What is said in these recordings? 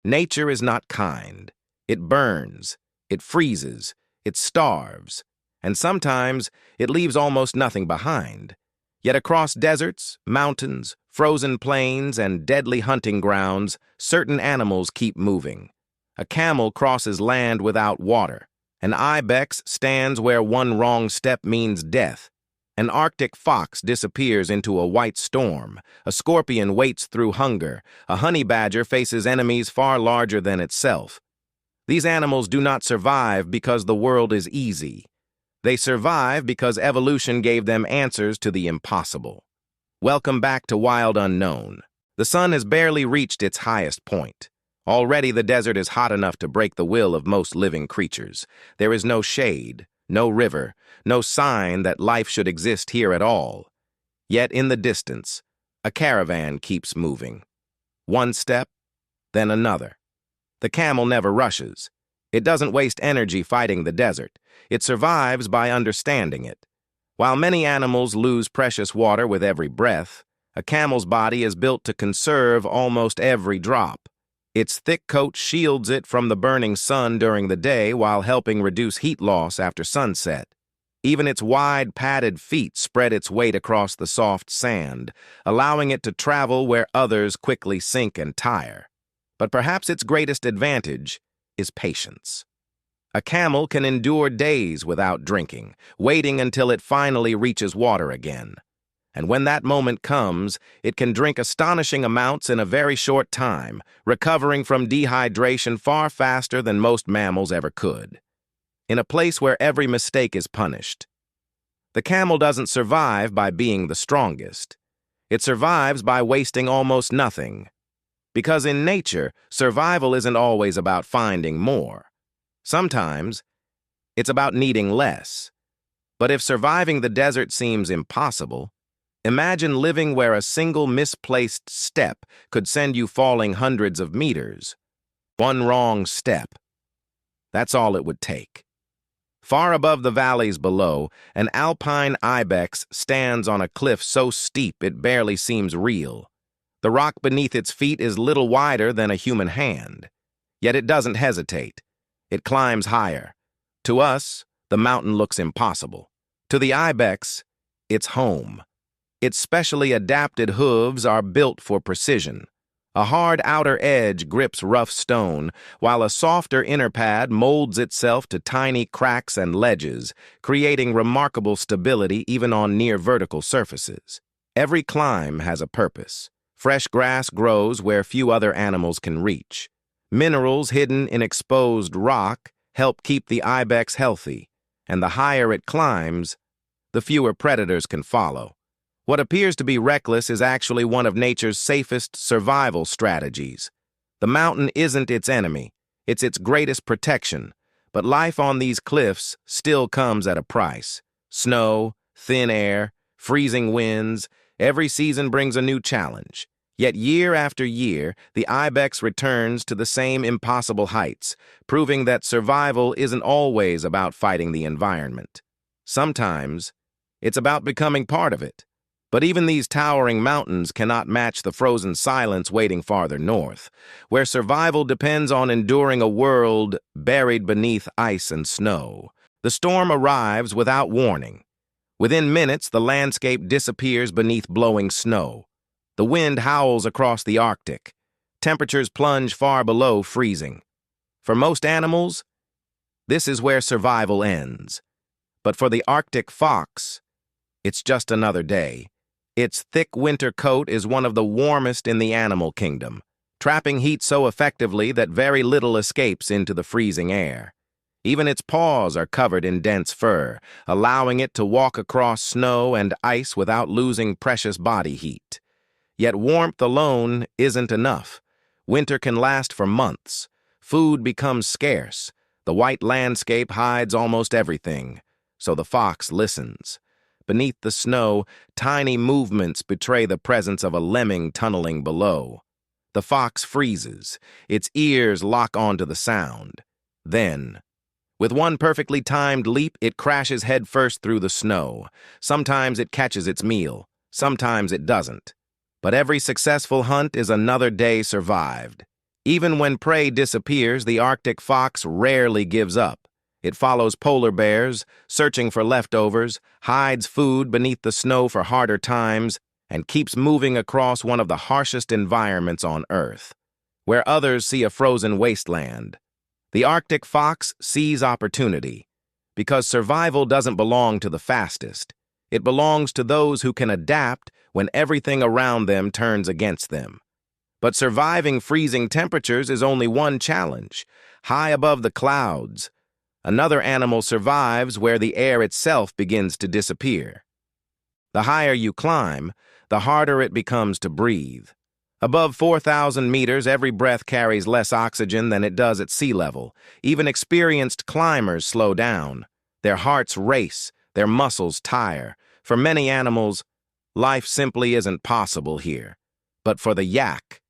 Nature is not kind. It burns, it freezes, it starves, and sometimes it leaves almost nothing behind. Yet across deserts, mountains, frozen plains, and deadly hunting grounds, certain animals keep moving. A camel crosses land without water. An ibex stands where one wrong step means death. An Arctic fox disappears into a white storm. A scorpion waits through hunger. A honey badger faces enemies far larger than itself. These animals do not survive because the world is easy. They survive because evolution gave them answers to the impossible. Welcome back to Wild Unknown. The sun has barely reached its highest point. Already the desert is hot enough to break the will of most living creatures. There is no shade, no river, no sign that life should exist here at all. Yet in the distance, a caravan keeps moving. One step, then another. The camel never rushes. It doesn't waste energy fighting the desert. It survives by understanding it. While many animals lose precious water with every breath, a camel's body is built to conserve almost every drop. Its thick coat shields it from the burning sun during the day while helping reduce heat loss after sunset. Even its wide, padded feet spread its weight across the soft sand, allowing it to travel where others quickly sink and tire. But perhaps its greatest advantage is patience. A camel can endure days without drinking, waiting until it finally reaches water again. And when that moment comes, it can drink astonishing amounts in a very short time, recovering from dehydration far faster than most mammals ever could. In a place where every mistake is punished. The camel doesn't survive by being the strongest. It survives by wasting almost nothing. Because in nature, survival isn't always about finding more. Sometimes, it's about needing less. But if surviving the desert seems impossible, imagine living where a single misplaced step could send you falling hundreds of meters. One wrong step. That's all it would take. Far above the valleys below, an Alpine Ibex stands on a cliff so steep it barely seems real. The rock beneath its feet is little wider than a human hand. Yet it doesn't hesitate. It climbs higher. To us, the mountain looks impossible. To the Ibex, it's home. Its specially adapted hooves are built for precision. A hard outer edge grips rough stone, while a softer inner pad molds itself to tiny cracks and ledges, creating remarkable stability even on near-vertical surfaces. Every climb has a purpose. Fresh grass grows where few other animals can reach. Minerals hidden in exposed rock help keep the ibex healthy, and the higher it climbs, the fewer predators can follow. What appears to be reckless is actually one of nature's safest survival strategies. The mountain isn't its enemy, it's its greatest protection, but life on these cliffs still comes at a price. Snow, thin air, freezing winds, every season brings a new challenge. Yet year after year, the ibex returns to the same impossible heights, proving that survival isn't always about fighting the environment. Sometimes, it's about becoming part of it. But even these towering mountains cannot match the frozen silence waiting farther north, where survival depends on enduring a world buried beneath ice and snow. The storm arrives without warning. Within minutes, the landscape disappears beneath blowing snow. The wind howls across the Arctic. Temperatures plunge far below freezing. For most animals, this is where survival ends. But for the Arctic fox, it's just another day. Its thick winter coat is one of the warmest in the animal kingdom, trapping heat so effectively that very little escapes into the freezing air. Even its paws are covered in dense fur, allowing it to walk across snow and ice without losing precious body heat. Yet warmth alone isn't enough. Winter can last for months. Food becomes scarce. The white landscape hides almost everything. So the fox listens. Beneath the snow, tiny movements betray the presence of a lemming tunneling below. The fox freezes. Its ears lock onto the sound. Then, with one perfectly timed leap, it crashes headfirst through the snow. Sometimes it catches its meal. Sometimes it doesn't. But every successful hunt is another day survived. Even when prey disappears, the Arctic fox rarely gives up. It follows polar bears, searching for leftovers, hides food beneath the snow for harder times, and keeps moving across one of the harshest environments on Earth. Where others see a frozen wasteland, the Arctic fox sees opportunity. Because survival doesn't belong to the fastest. It belongs to those who can adapt when everything around them turns against them. But surviving freezing temperatures is only one challenge. High above the clouds, another animal survives where the air itself begins to disappear. The higher you climb, the harder it becomes to breathe. Above 4,000 meters, every breath carries less oxygen than it does at sea level. Even experienced climbers slow down. Their hearts race, their muscles tire. For many animals, life simply isn't possible here. But for the yak,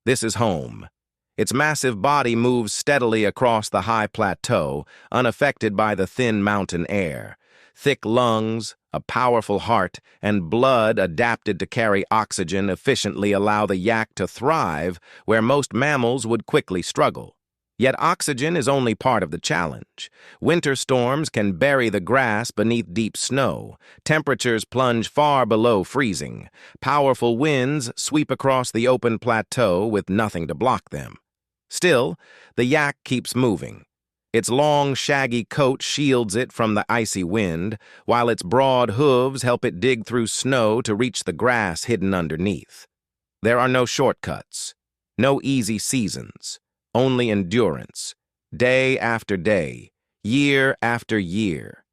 this is home. Its massive body moves steadily across the high plateau, unaffected by the thin mountain air. Thick lungs, a powerful heart, and blood adapted to carry oxygen efficiently allow the yak to thrive where most mammals would quickly struggle. Yet oxygen is only part of the challenge. Winter storms can bury the grass beneath deep snow. Temperatures plunge far below freezing. Powerful winds sweep across the open plateau with nothing to block them. Still, the yak keeps moving. Its long, shaggy coat shields it from the icy wind, while its broad hooves help it dig through snow to reach the grass hidden underneath. There are no shortcuts, no easy seasons, only endurance, day after day, year after year.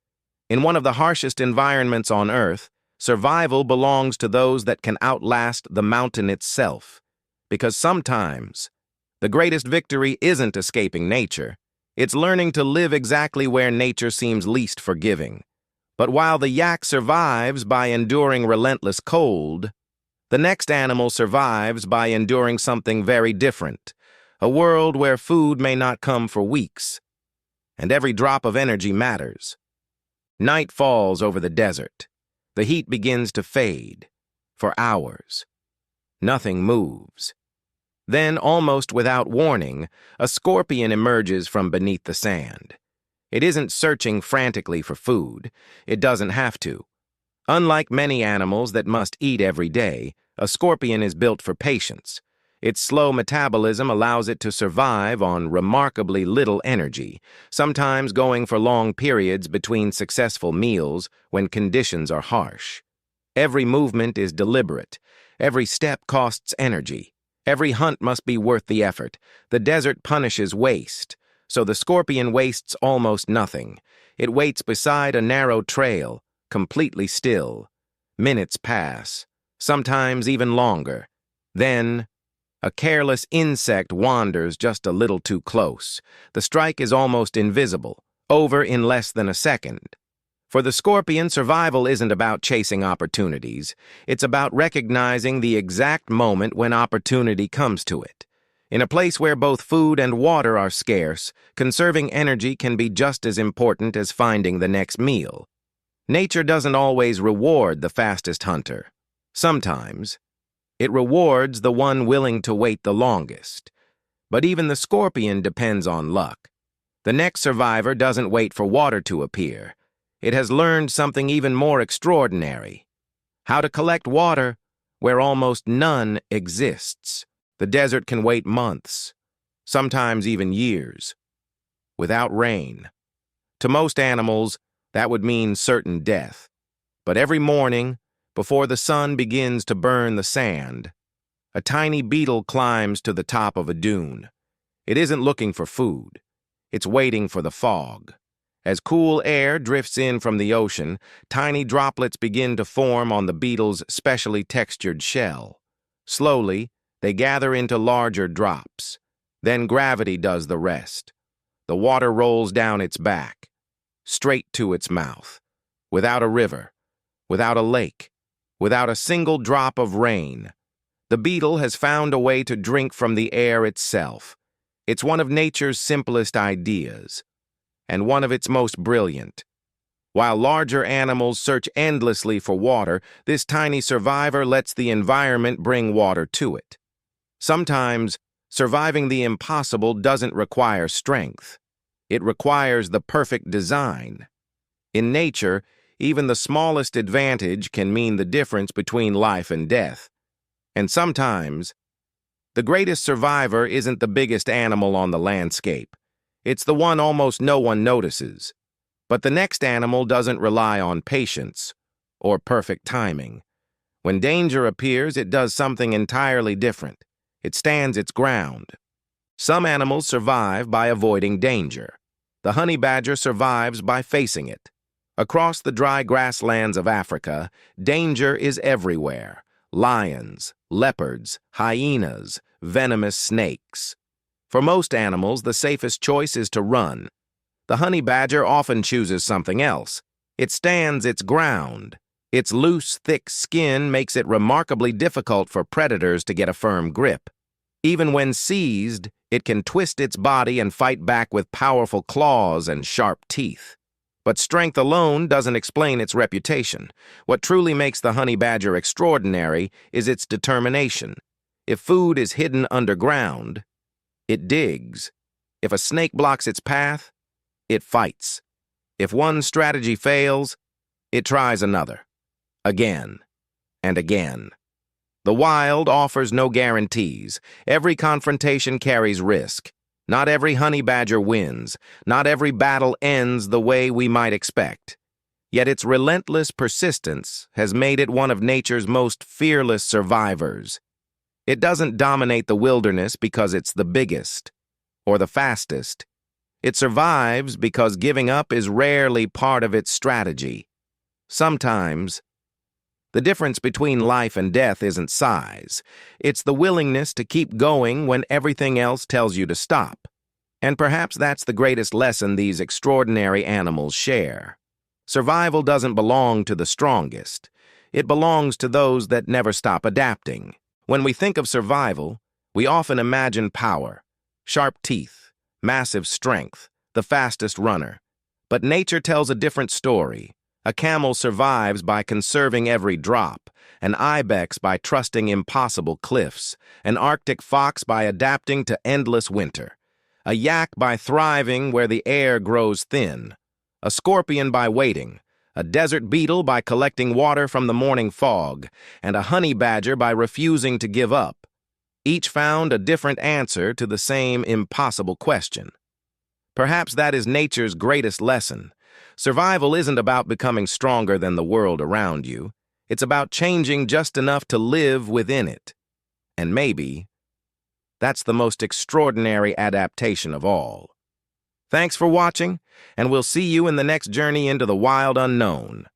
In one of the harshest environments on Earth, survival belongs to those that can outlast the mountain itself. Because sometimes, the greatest victory isn't escaping nature. It's learning to live exactly where nature seems least forgiving. But while the yak survives by enduring relentless cold, the next animal survives by enduring something very different, a world where food may not come for weeks, and every drop of energy matters. Night falls over the desert. The heat begins to fade. For hours, nothing moves. Then, almost without warning, a scorpion emerges from beneath the sand. It isn't searching frantically for food. It doesn't have to. Unlike many animals that must eat every day, a scorpion is built for patience. Its slow metabolism allows it to survive on remarkably little energy, sometimes going for long periods between successful meals when conditions are harsh. Every movement is deliberate. Every step costs energy. Every hunt must be worth the effort. The desert punishes waste, so the scorpion wastes almost nothing. It waits beside a narrow trail, completely still. Minutes pass, sometimes even longer. Then, a careless insect wanders just a little too close. The strike is almost invisible, over in less than a second. For the scorpion, survival isn't about chasing opportunities. It's about recognizing the exact moment when opportunity comes to it. In a place where both food and water are scarce, conserving energy can be just as important as finding the next meal. Nature doesn't always reward the fastest hunter. Sometimes, it rewards the one willing to wait the longest. But even the scorpion depends on luck. The next survivor doesn't wait for water to appear. It has learned something even more extraordinary: how to collect water where almost none exists. The desert can wait months, sometimes even years, without rain. To most animals, that would mean certain death. But every morning, before the sun begins to burn the sand, a tiny beetle climbs to the top of a dune. It isn't looking for food. It's waiting for the fog. As cool air drifts in from the ocean, tiny droplets begin to form on the beetle's specially textured shell. Slowly, they gather into larger drops. Then gravity does the rest. The water rolls down its back, straight to its mouth, without a river, without a lake, without a single drop of rain. The beetle has found a way to drink from the air itself. It's one of nature's simplest ideas, and one of its most brilliant. While larger animals search endlessly for water, this tiny survivor lets the environment bring water to it. Sometimes, Surviving the impossible doesn't require strength. It requires the perfect design. In nature, even the smallest advantage can mean the difference between life and death. And sometimes, the greatest survivor isn't the biggest animal on the landscape. It's the one almost no one notices. But the next animal doesn't rely on patience or perfect timing. When danger appears, it does something entirely different. It stands its ground. Some animals survive by avoiding danger. The honey badger survives by facing it. Across the dry grasslands of Africa, danger is everywhere. Lions, leopards, hyenas, venomous snakes. For most animals, the safest choice is to run. The honey badger often chooses something else. It stands its ground. Its loose, thick skin makes it remarkably difficult for predators to get a firm grip. Even when seized, it can twist its body and fight back with powerful claws and sharp teeth. But strength alone doesn't explain its reputation. What truly makes the honey badger extraordinary is its determination. If food is hidden underground, it digs. If a snake blocks its path, it fights. If one strategy fails, it tries another. Again and again. The wild offers no guarantees. Every confrontation carries risk. Not every honey badger wins. Not every battle ends the way we might expect. Yet its relentless persistence has made it one of nature's most fearless survivors. It doesn't dominate the wilderness because it's the biggest or the fastest. It survives because giving up is rarely part of its strategy. Sometimes, the difference between life and death isn't size. It's the willingness to keep going when everything else tells you to stop. And perhaps that's the greatest lesson these extraordinary animals share. Survival doesn't belong to the strongest. It belongs to those that never stop adapting. When we think of survival, we often imagine power, sharp teeth, massive strength, the fastest runner. But nature tells a different story. A camel survives by conserving every drop, an ibex by trusting impossible cliffs, an Arctic fox by adapting to endless winter, a yak by thriving where the air grows thin, a scorpion by waiting, a desert beetle by collecting water from the morning fog, and a honey badger by refusing to give up. Each found a different answer to the same impossible question. Perhaps that is nature's greatest lesson. Survival isn't about becoming stronger than the world around you. It's about changing just enough to live within it. And maybe that's the most extraordinary adaptation of all. Thanks for watching, and we'll see you in the next journey into the wild unknown.